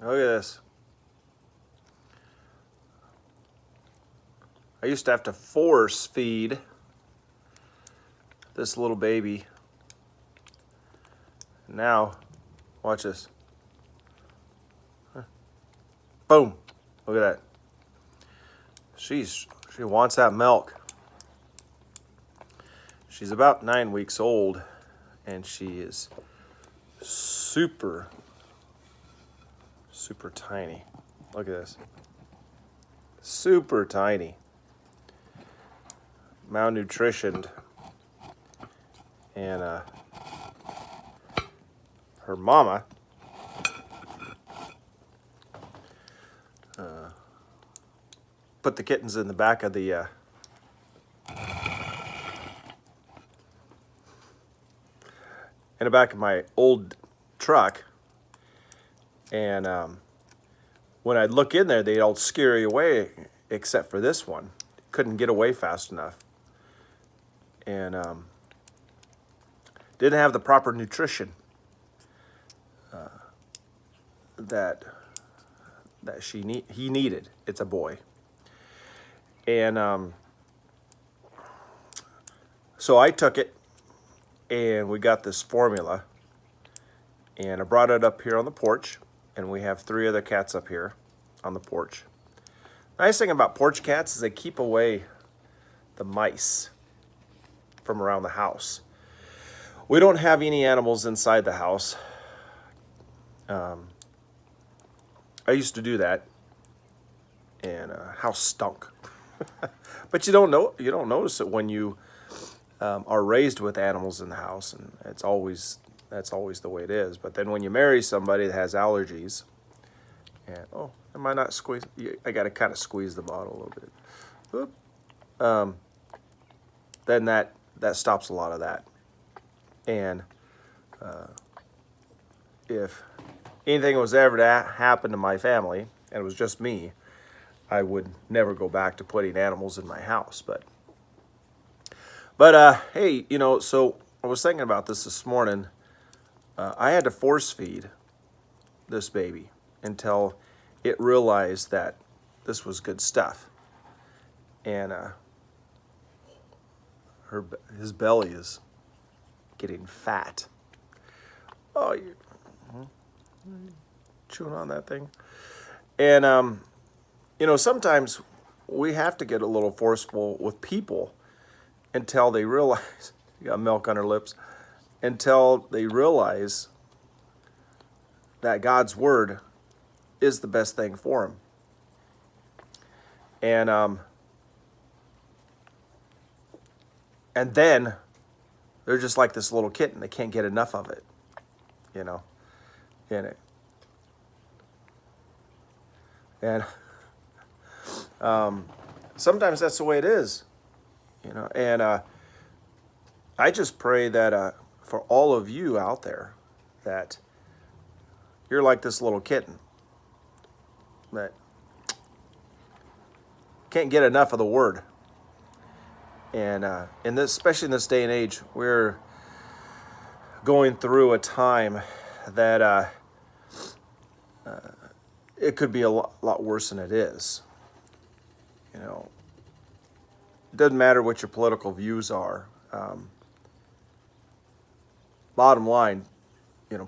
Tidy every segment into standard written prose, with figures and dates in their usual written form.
Look at this. I used to have to force feed this little baby. Now, watch this. Boom. Look at that. She wants that milk. She's about 9 weeks old, and she is super tiny. Look at this. Super tiny. Malnutritioned. And her mama put the kittens in the back of the my old truck, and when I'd look in there, they'd all scurry away except for this one. Couldn't get away fast enough, and didn't have the proper nutrition that he needed. It's a boy, and so I took it, and we got this formula, and I brought it up here on the porch, and we have 3 other cats up here on the porch. Nice thing about porch cats is they keep away the mice from around the house. We don't have any animals inside the house. I used to do that, and house stunk. But you don't notice it when you are raised with animals in the house, and that's always the way it is. But then when you marry somebody that has allergies, and am I not squeezing? I got to kind of squeeze the bottle a little bit. Then that stops a lot of that. And if anything was ever to happen to my family, and it was just me, I would never go back to putting animals in my house. But hey, so I was thinking about this morning. I had to force feed this baby until it realized that this was good stuff. And his belly is getting fat. Oh, you chewing on that thing. And sometimes we have to get a little forceful with people until they realize, you got milk on her lips, until they realize that God's word is the best thing for them. And then they're just like this little kitten. They can't get enough of it, in it. And sometimes that's the way it is, And I just pray that for all of you out there, that you're like this little kitten that can't get enough of the word. And especially in this day and age, we're going through a time that it could be a lot worse than it is. It doesn't matter what your political views are. Bottom line,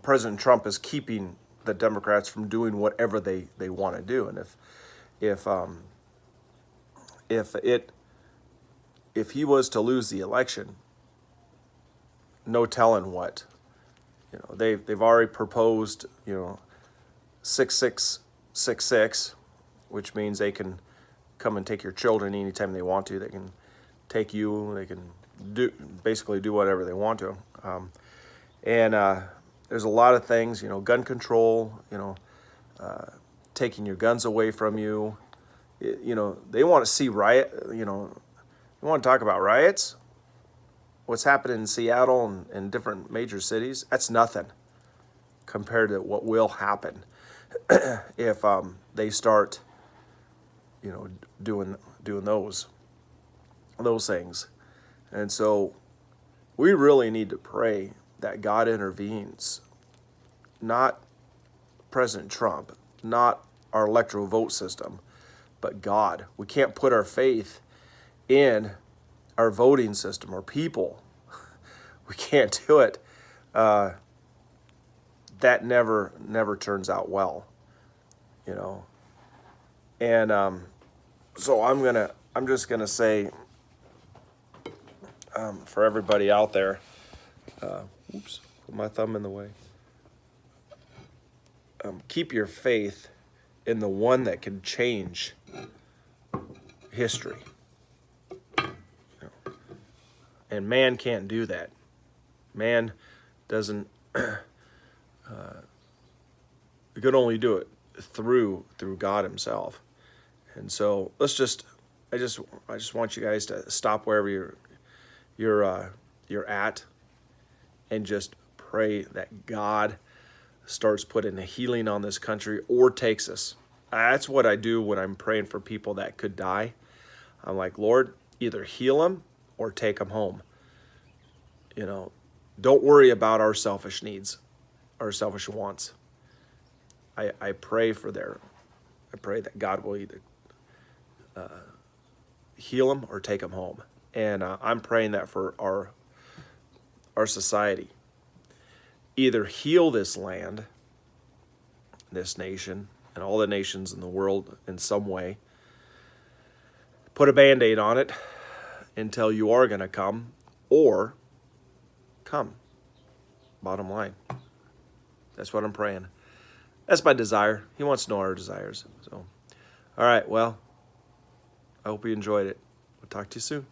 President Trump is keeping the Democrats from doing whatever they want to do. And if he was to lose the election, no telling what. They've already proposed, 6666, which means they can come and take your children anytime they want to. They can take you. They can basically do whatever they want to. And there's a lot of things, gun control, taking your guns away from you. They want to see riot. You want to talk about riots? What's happening in Seattle and different major cities? That's nothing compared to what will happen if they start, doing those things. And so we really need to pray that God intervenes, not President Trump, not our electoral vote system, but God. We can't put our faith in our voting system or people. We can't do it. That never turns out well, you know. And so I'm just gonna say, for everybody out there, oops, put my thumb in the way. Keep your faith in the one that can change history. And man can't do that. Man doesn't. You can only do it through God Himself. And so I just want you guys to stop wherever you're at, and just pray that God starts putting a healing on this country or takes us. That's what I do when I'm praying for people that could die. I'm like, Lord, either heal them or take them home. You know, don't worry about our selfish needs, our selfish wants. I pray that God will either heal them or take them home. And I'm praying that for our society. Either heal this land, this nation, and all the nations in the world in some way. Put a Band-Aid on it until you are going to come, or come. Bottom line. That's what I'm praying. That's my desire. He wants to know our desires. So, all right, well, I hope you enjoyed it. We'll talk to you soon.